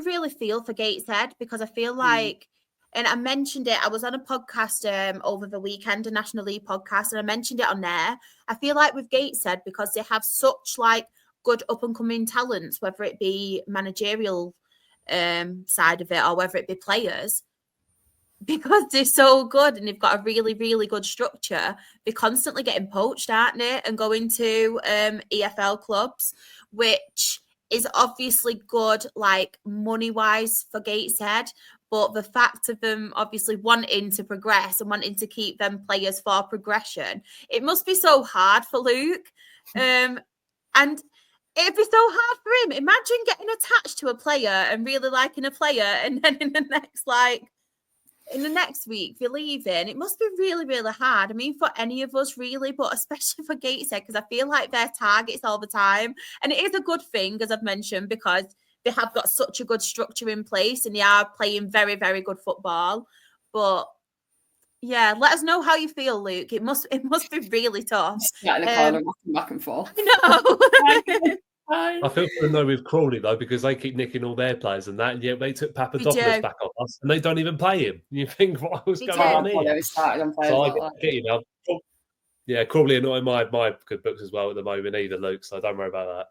really feel for Gateshead because I feel like, and I mentioned it, I was on a podcast over the weekend, a National League podcast, and I mentioned it on there. I feel like with Gateshead, because they have such like good up and coming talents, whether it be managerial side of it or whether it be players, because they're so good and they've got a really, really good structure, they're constantly getting poached, aren't they? And going to EFL clubs, which is obviously good, like money-wise for Gateshead. But the fact of them obviously wanting to progress and wanting to keep them players for progression, it must be so hard for Luke. And it'd be so hard for him. Imagine getting attached to a player and really liking a player, and then in the next week you're leaving. It must be really, really hard. I mean, for any of us really, but especially for Gateshead, because I feel like they're targets all the time. And it is a good thing, as I've mentioned, because they have got such a good structure in place and they are playing very, very good football. But yeah, let us know how you feel, Luke. It must be really tough. Sat in the corner, rocking back and forth. I I feel for them though with Crawley though, because they keep nicking all their players and that, and yet they took Papadopoulos back off us and they don't even play him. You think, what was going on here? So I get you now. Yeah, Crawley are not in my good books as well at the moment either, Luke. So don't worry about that.